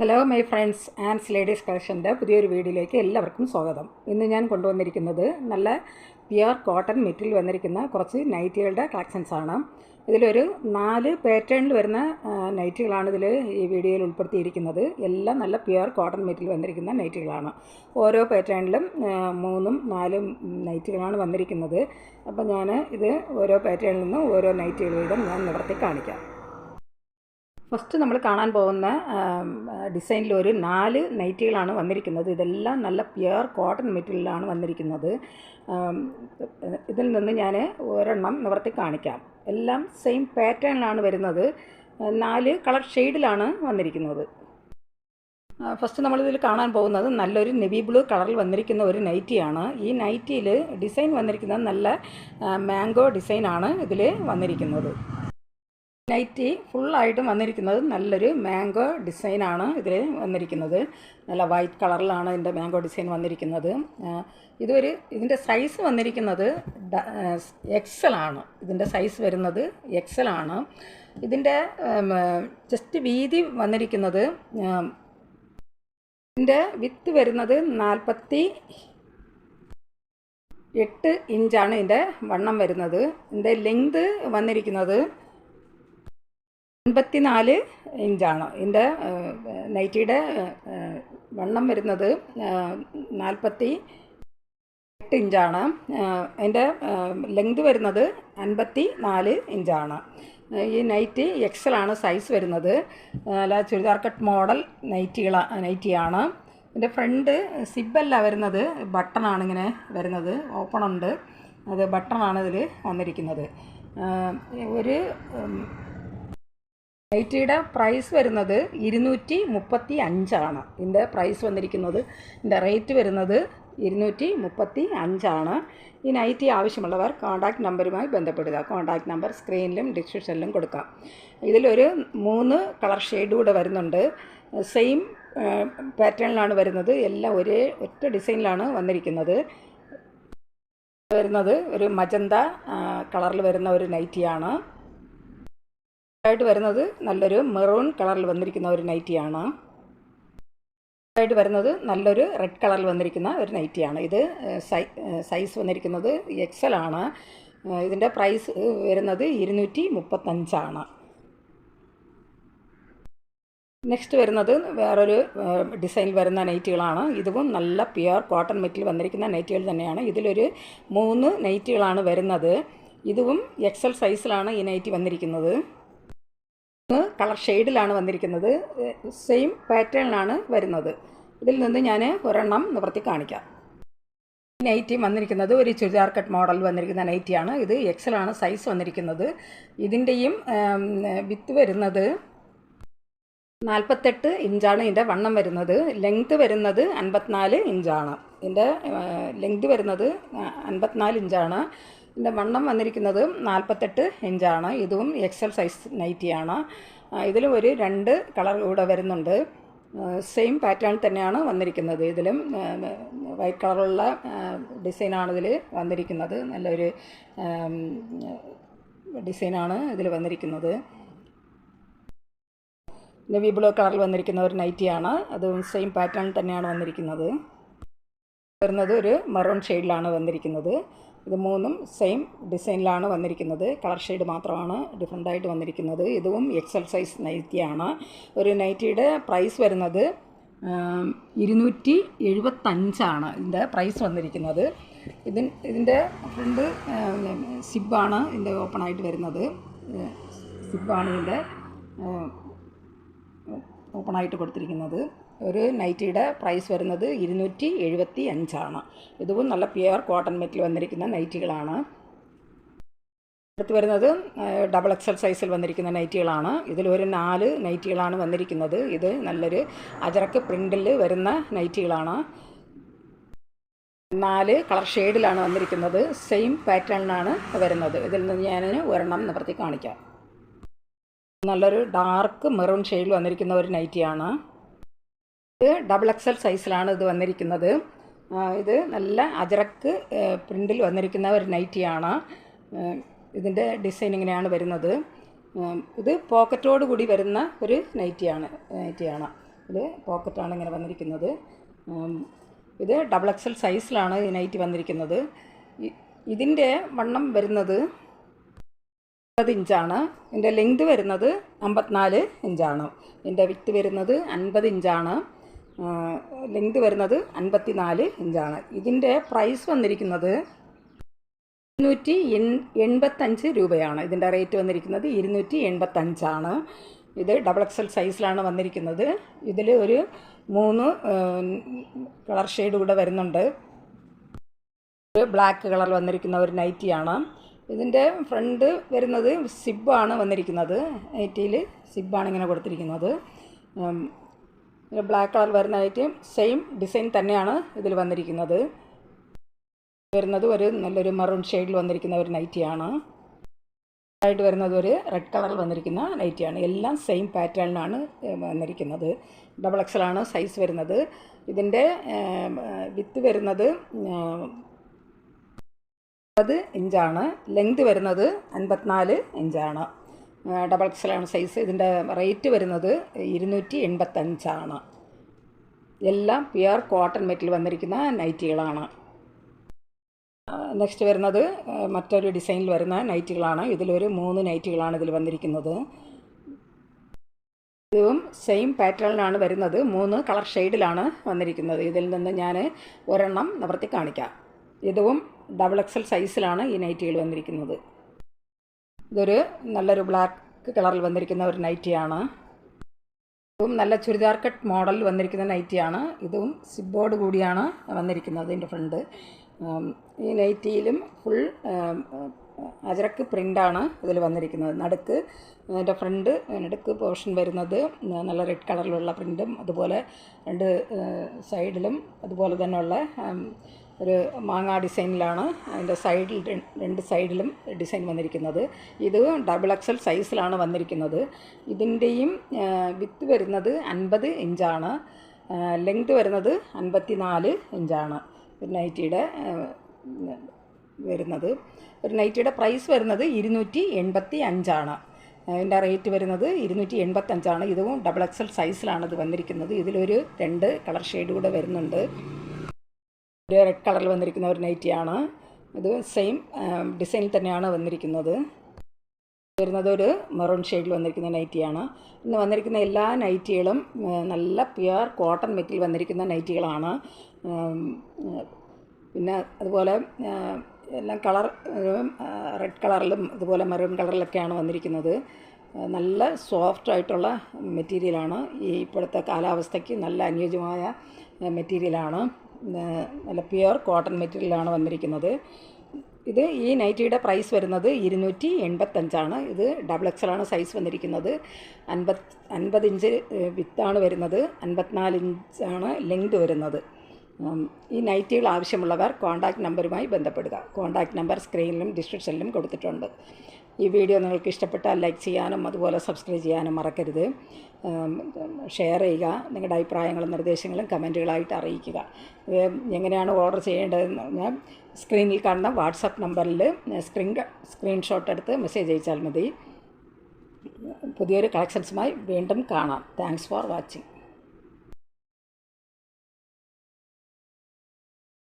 Hello my friends ആൻഡ്സ് ladies കളക്ഷൻ്റെ പുതിയൊരു വീഡിയോയിലേക്ക് എല്ലാവർക്കും സ്വാഗതം. ഇന്ന് ഞാൻ കൊണ്ടുവന്നിരിക്കുന്നത് നല്ല പ്യുർ കോട്ടൺ മെറ്റീരിയൽ വന്നിരിക്കുന്ന കുറച്ച് നൈറ്റികളുടെ കളക്ഷൻസാണ്. ഇതിലൊരു 4 പാറ്റേണിൽ വരുന്ന നൈറ്റികളാണ് ഈ വീഡിയോയിൽ ഉൾപ്പെടുത്തിയിരിക്കുന്നത്. എല്ലാം നല്ല പ്യുർ കോട്ടൺ മെറ്റീരിയൽ വന്നിരിക്കുന്ന നൈറ്റികളാണ്. ഓരോ പാറ്റേണിലും 3ഉം 4ഉം നൈറ്റികളാണ് വന്നിരിക്കുന്നത്. അപ്പോൾ ഞാൻ ഇത് ഓരോ പാറ്റേണിൽ നിന്നും ഓരോ നൈറ്റികൾ വീതം ഞാൻ നിവർത്തി കാണിക്കാം. ഫസ്റ്റ് നമ്മൾ കാണാൻ പോകുന്ന ഡിസൈനിൽ ഒരു 4 നൈറ്റികളാണ് വന്നിരിക്കുന്നത്. ഇതെല്ലാം നല്ല പ്യുർ കോട്ടൺ മെറ്റീരിയലാണ് വന്നിരിക്കുന്നത്. ഇതിൽ നിന്ന് ഞാൻ ഒരെണ്ണം നിവർത്തി കാണിക്കാം. എല്ലാം സെയിം പാറ്റേണിലാണ് വരുന്നത്. 4 കളർ ഷെയ്ഡിലാണ് വന്നിരിക്കുന്നത്. ഫസ്റ്റ് നമ്മളിതിൽ കാണാൻ പോകുന്നത് നല്ലൊരു നെവി ബ്ലൂ കളറിൽ വന്നിരിക്കുന്ന ഒരു നൈറ്റിയാണ്. ഈ നൈറ്റിയിൽ ഡിസൈൻ വന്നിരിക്കുന്നത് നല്ല മാംഗോ ഡിസൈനാണ് ഇതിൽ വന്നിരിക്കുന്നത്. നൈറ്റി ഫുള്ളായിട്ടും വന്നിരിക്കുന്നത് നല്ലൊരു മാംഗോ ഡിസൈനാണ് ഇതിൽ വന്നിരിക്കുന്നത്. നല്ല വൈറ്റ് കളറിലാണ് ഇതിൻ്റെ മാംഗോ ഡിസൈൻ വന്നിരിക്കുന്നത്. ഇതിൻ്റെ സൈസ് വന്നിരിക്കുന്നത് XL ആണ്. ഇതിൻ്റെ സൈസ് വരുന്നത് XL ആണ്. ഇതിൻ്റെ ജസ്റ്റ് വീതി വന്നിരിക്കുന്നത്, ഇതിൻ്റെ വിത്ത് വരുന്നത് 48 ഇഞ്ചാണ് ഇതിൻ്റെ വണ്ണം വരുന്നത്. ഇതിൻ്റെ ലെങ്ത് വന്നിരിക്കുന്നത് 54 ഇഞ്ചാണ്. ഇതിൻ്റെ നൈറ്റിയുടെ വണ്ണം വരുന്നത് 48 ഇഞ്ചാണ്. അതിൻ്റെ ലെങ്ത് വരുന്നത് 54 ഇഞ്ചാണ്. ഈ നൈറ്റി XL ആണ് സൈസ് വരുന്നത്. അല്ല ചുരിദാർ കട്ട് മോഡൽ നൈറ്റിയാണ്. ഇതിൻ്റെ ഫ്രണ്ട് സിബല്ല വരുന്നത്, ബട്ടണാണ് ഇങ്ങനെ വരുന്നത്, ഓപ്പൺ ഉണ്ട്. അത് ബട്ടണാണ് ഇതിൽ വന്നിരിക്കുന്നത്. ഒരു നൈറ്റിയുടെ പ്രൈസ് വരുന്നത് 235 ആണ്. ഇതിൻ്റെ പ്രൈസ് വന്നിരിക്കുന്നത്, ഇതിൻ്റെ റേറ്റ് വരുന്നത് 235 ആണ്. ഈ നൈറ്റി ആവശ്യമുള്ളവർ കോൺടാക്റ്റ് നമ്പറുമായി ബന്ധപ്പെടുക. കോൺടാക്റ്റ് നമ്പർ സ്ക്രീനിലും ഡിസ്ക്രിപ്ഷനിലും കൊടുക്കാം. ഇതിലൊരു 3 കളർ ഷെയ്ഡ് കൂടെ വരുന്നുണ്ട്. സെയിം പാറ്റേണിലാണ് വരുന്നത്. എല്ലാം ഒറ്റ ഡിസൈനിലാണ് വന്നിരിക്കുന്നത്. ഒരു മജന്ത കളറിൽ വരുന്ന ഒരു നൈറ്റിയാണ്. ആയിട്ട് വരുന്നത് നല്ലൊരു മെറൂൺ കളറിൽ വന്നിരിക്കുന്ന ഒരു നൈറ്റിയാണ്. ആയിട്ട് വരുന്നത് നല്ലൊരു റെഡ് കളറിൽ വന്നിരിക്കുന്ന ഒരു നൈറ്റിയാണ്. ഇത് സൈസ് വന്നിരിക്കുന്നത് XL ആണ്. ഇതിൻ്റെ പ്രൈസ് വരുന്നത് 235 ആണ്. നെക്സ്റ്റ് വരുന്നത് വേറൊരു ഡിസൈനിൽ വരുന്ന നൈറ്റികളാണ്. ഇതും നല്ല പ്യുർ കോട്ടൺ മെറ്റീരിയൽ വന്നിരിക്കുന്ന നൈറ്റികൾ തന്നെയാണ്. ഇതിലൊരു 3 നൈറ്റികളാണ് വരുന്നത്. ഇതും XL സൈസിലാണ് ഈ നൈറ്റി വന്നിരിക്കുന്നത്. കളർ ഷെയ്ഡിലാണ് വന്നിരിക്കുന്നത്. സെയിം പാറ്റേണിലാണ് വരുന്നത്. ഇതിൽ നിന്ന് ഞാൻ ഒരെണ്ണം നിവർത്തി കാണിക്കാം. ഈ നൈറ്റി വന്നിരിക്കുന്നത് ഒരു ചുരിദാർ കട്ട് മോഡൽ വന്നിരിക്കുന്ന നൈറ്റിയാണ്. ഇത് XL ആണ് സൈസ് വന്നിരിക്കുന്നത്. ഇതിൻ്റെയും വിത്ത് വരുന്നത് 48 ഇഞ്ചാണ് ഇതിൻ്റെ വണ്ണം വരുന്നത്. ലെങ്ത് വരുന്നത് 54 ഇഞ്ചാണ്. ഇതിൻ്റെ ലെങ്ത് വരുന്നത് 54 ഇഞ്ചാണ്. ഇതിൻ്റെ വണ്ണം വന്നിരിക്കുന്നത് 48 ഇഞ്ചാണ്. ഇതും XL സൈസ് നൈറ്റിയാണ്. ഇതിൽ ഒരു 2 കളർ കൂടെ വരുന്നുണ്ട്. സെയിം പാറ്റേൺ തന്നെയാണ് വന്നിരിക്കുന്നത്. ഇതിലും വൈറ്റ് കളറുള്ള ഡിസൈനാണ് ഇതിൽ വന്നിരിക്കുന്നത്. നല്ലൊരു ഡിസൈനാണ് ഇതിൽ വന്നിരിക്കുന്നത്. നെവി ബ്ലൂ കളറിൽ വന്നിരിക്കുന്ന ഒരു നൈറ്റിയാണ്. അതും സെയിം പാറ്റേൺ തന്നെയാണ് വന്നിരിക്കുന്നത്. വരുന്നത് ഒരു മറൂൺ ഷെയ്ഡിലാണ് വന്നിരിക്കുന്നത്. ഇത് 3ഉം സെയിം ഡിസൈനിലാണ് വന്നിരിക്കുന്നത്. കളർ ഷെയ്ഡ് മാത്രമാണ് ഡിഫറെൻ്റായിട്ട് വന്നിരിക്കുന്നത്. ഇതും XL സൈസ് നൈറ്റിയാണ്. ഒരു നൈറ്റിയുടെ പ്രൈസ് വരുന്നത് 275 ആണ് ഇതിൻ്റെ പ്രൈസ് വന്നിരിക്കുന്നത്. ഇതിൻ്റെ ഫ്രണ്ട് സിബാണ് ഇതിൻ്റെ ഓപ്പണായിട്ട് വരുന്നത്. സിബാണ് ഇതിൻ്റെ ഓപ്പണായിട്ട് കൊടുത്തിരിക്കുന്നത്. ഒരു നൈറ്റിയുടെ പ്രൈസ് വരുന്നത് 275 ആണ്. ഇതും നല്ല പ്യുർ കോട്ടൺ മെറ്റീരിയൽ വന്നിരിക്കുന്ന നൈറ്റികളാണ്. അടുത്ത് വരുന്നത് XXL സൈസിൽ വന്നിരിക്കുന്ന നൈറ്റികളാണ്. ഇതിലൊരു 4 നൈറ്റികളാണ് വന്നിരിക്കുന്നത്. ഇത് നല്ലൊരു അജറക്ക് പ്രിൻറ്റിൽ വരുന്ന നൈറ്റികളാണ്. 4 കളർ ഷെയ്ഡിലാണ് വന്നിരിക്കുന്നത്. സെയിം പാറ്റേണിലാണ് വരുന്നത്. ഇതിൽ നിന്ന് ഞാൻ ഒരെണ്ണം നിവർത്തി കാണിക്കാം. നല്ലൊരു ഡാർക്ക് മെറൂൺ ഷെയ്ഡിൽ വന്നിരിക്കുന്ന ഒരു നൈറ്റിയാണ്. ഇത് XXL സൈസിലാണ് ഇത് വന്നിരിക്കുന്നത്. ഇത് നല്ല അജറക്ക് പ്രിൻറ്റിൽ വന്നിരിക്കുന്ന ഒരു നൈറ്റിയാണ്. ഇതിൻ്റെ ഡിസൈൻ ഇങ്ങനെയാണ് വരുന്നത്. ഇത് പോക്കറ്റോട് കൂടി വരുന്ന ഒരു നൈറ്റിയാണ്. ഇത് പോക്കറ്റാണ് ഇങ്ങനെ വന്നിരിക്കുന്നത്. ഇത് ഡബിൾ എക്സൽ സൈസിലാണ് ഈ നൈറ്റി വന്നിരിക്കുന്നത്. ഇതിൻ്റെ വണ്ണം വരുന്നത് 50 ഇഞ്ചാണ്. ഇതിൻ്റെ ലെങ്ത് വരുന്നത് 54 ഇഞ്ചാണ്. ഇതിൻ്റെ വിഡ്ത്ത് വരുന്നത് 50 ഇഞ്ചാണ്. ലെങ്ത് വരുന്നത് 54 ഇഞ്ചാണ്. ഇതിൻ്റെ പ്രൈസ് വന്നിരിക്കുന്നത് 285 രൂപയാണ്. ഇതിൻ്റെ റേറ്റ് വന്നിരിക്കുന്നത് 285 ഇത് ഡബിൾ എക്സൽ സൈസിലാണ് വന്നിരിക്കുന്നത്. ഇതിൽ ഒരു 3 കളർ ഷെയ്ഡ് കൂടെ വരുന്നുണ്ട്. ഒരു ബ്ലാക്ക് കളർ വന്നിരിക്കുന്ന ഒരു നൈറ്റിയാണ്. ഇതിൻ്റെ ഫ്രണ്ട് വരുന്നത് സിബാണ് വന്നിരിക്കുന്നത്. നൈറ്റിയിൽ സിബാണ് ഇങ്ങനെ കൊടുത്തിരിക്കുന്നത്. ബ്ലാക്ക് കളർ വരുന്ന നൈറ്റി സെയിം ഡിസൈൻ തന്നെയാണ് ഇതിൽ വന്നിരിക്കുന്നത്. വരുന്നത് ഒരു നല്ലൊരു മറൂൺ ഷെയ്ഡിൽ വന്നിരിക്കുന്ന ഒരു നൈറ്റിയാണ്. ആയിട്ട് വരുന്നത് ഒരു റെഡ് കളറിൽ വന്നിരിക്കുന്ന നൈറ്റിയാണ്. എല്ലാം സെയിം പാറ്റേണിലാണ് വന്നിരിക്കുന്നത്. ഡബിൾ എക്സലാണ് സൈസ് വരുന്നത്. ഇതിൻ്റെ വിത്ത് വരുന്നത് 50 ഇഞ്ചാണ്. ലെങ്ത് വരുന്നത് 54 ഇഞ്ചാണ്. ഡബിൾ എക്സലാണ് സൈസ്. ഇതിൻ്റെ റേറ്റ് വരുന്നത് 285. എല്ലാം പ്യുവർ കോട്ടൺ മെറ്റീരിയൽ വന്നിരിക്കുന്ന നൈറ്റികളാണ്. നെക്സ്റ്റ് വരുന്നത് മറ്റൊരു ഡിസൈനിൽ വരുന്ന നൈറ്റികളാണ്. ഇതിലൊരു 3 നൈറ്റികളാണ് ഇതിൽ വന്നിരിക്കുന്നത്. ഇതും സെയിം പാറ്റേണിലാണ് വരുന്നത്. 3 കളർ ഷെയ്ഡിലാണ് വന്നിരിക്കുന്നത്. ഇതിൽ നിന്ന് ഞാൻ ഒരെണ്ണം നിവർത്തി കാണിക്കാം. ഇതും ഡബിൾ എക്സൽ സൈസിലാണ് ഈ നൈറ്റികൾ വന്നിരിക്കുന്നത്. ഇതൊരു നല്ലൊരു ബ്ലാക്ക് കളറിൽ വന്നിരിക്കുന്ന ഒരു നൈറ്റിയാണ്. ഇതും നല്ല ചുരിദാർ കട്ട് മോഡലിൽ വന്നിരിക്കുന്ന നൈറ്റിയാണ്. ഇതും സിബോർഡ് കൂടിയാണ് വന്നിരിക്കുന്നത്. ഇതിൻ്റെ ഫ്രണ്ട് ഈ നൈറ്റിയിലും ഫുൾ അജറക്ക് പ്രിൻ്റാണ് ഇതിൽ വന്നിരിക്കുന്നത്. നടുക്ക് അതിൻ്റെ ഫ്രണ്ട് നടുക്ക് പോർഷൻ വരുന്നത് നല്ല റെഡ് കളറിലുള്ള പ്രിൻറ്റും അതുപോലെ 2 സൈഡിലും അതുപോലെ തന്നെയുള്ള ഒരു മാങ്ങാ ഡിസൈനിലാണ് അതിൻ്റെ സൈഡിൽ 2 സൈഡിലും ഡിസൈൻ വന്നിരിക്കുന്നത്. ഇത് ഡബിൾ എക്സൽ സൈസിലാണ് വന്നിരിക്കുന്നത്. ഇതിൻ്റെയും വിത്ത് വരുന്നത് 50 ഇഞ്ചാണ്. ലെങ്ത് വരുന്നത് 54 ഇഞ്ചാണ്. ഒരു നൈറ്റിയുടെ വരുന്നത്. ഒരു നൈറ്റിയുടെ പ്രൈസ് വരുന്നത് 285. അതിൻ്റെ റേറ്റ് വരുന്നത് 285. ഇതും ഡബിൾ എക്സൽ സൈസിലാണ് ഇത് വന്നിരിക്കുന്നത്. ഇതിലൊരു 2 കളർ ഷെയ്ഡ് കൂടെ വരുന്നുണ്ട്. ഒരു റെഡ് കളറിൽ വന്നിരിക്കുന്ന ഒരു നൈറ്റിയാണ്. ഇത് സെയിം ഡിസൈനിൽ തന്നെയാണ് വന്നിരിക്കുന്നത്. വരുന്നത് ഒരു മെറൂൺ ഷെയ്ഡിൽ വന്നിരിക്കുന്ന നൈറ്റിയാണ്. ഇന്ന് വന്നിരിക്കുന്ന എല്ലാ നൈറ്റികളും നല്ല പ്യുവർ കോട്ടൺ മെറ്റീരിയൽ വന്നിരിക്കുന്ന നൈറ്റികളാണ്. പിന്നെ അതുപോലെ എല്ലാം കളർ റെഡ് കളറിലും അതുപോലെ മെറൂൺ കളറിലൊക്കെയാണ് വന്നിരിക്കുന്നത്. നല്ല സോഫ്റ്റ് ആയിട്ടുള്ള മെറ്റീരിയലാണ്. ഈ ഇപ്പോഴത്തെ കാലാവസ്ഥയ്ക്ക് നല്ല അനുയോജ്യമായ മെറ്റീരിയലാണ്. നല്ല പ്യുവർ കോട്ടൺ മെറ്റീരിയലാണ് വന്നിരിക്കുന്നത്. ഈ നൈറ്റിയുടെ പ്രൈസ് വരുന്നത് 285. ഇത് ഡബിൾ എക്സലാണ് സൈസ് വന്നിരിക്കുന്നത്. 50 ഇഞ്ച് വിത്താണ് വരുന്നത്. 54 ഇഞ്ചാണ് ലെങ്ത് വരുന്നത്. ഈ നൈറ്റികൾ ആവശ്യമുള്ളവർ കോൺടാക്റ്റ് നമ്പറുമായി ബന്ധപ്പെടുക. കോൺടാക്റ്റ് നമ്പർ സ്ക്രീനിലും ഡിസ്ക്രിപ്ഷനിലും കൊടുത്തിട്ടുണ്ട്. ഈ വീഡിയോ നിങ്ങൾക്ക് ഇഷ്ടപ്പെട്ടാൽ ലൈക്ക് ചെയ്യാനും അതുപോലെ സബ്സ്ക്രൈബ് ചെയ്യാനും മറക്കരുത്. ഷെയർ ചെയ്യുക. നിങ്ങളുടെ അഭിപ്രായങ്ങളും നിർദ്ദേശങ്ങളും കമൻറ്റുകളായിട്ട് അറിയിക്കുക. എങ്ങനെയാണ് ഓർഡർ ചെയ്യേണ്ടതെന്ന് പറഞ്ഞാൽ സ്ക്രീനിൽ കാണുന്ന വാട്സപ്പ് നമ്പറിൽ സ്ക്രീൻഷോട്ട് എടുത്ത് മെസ്സേജ് അയച്ചാൽ മതി. പുതിയൊരു കളക്ഷൻസുമായി വീണ്ടും കാണാം. Thanks for watching.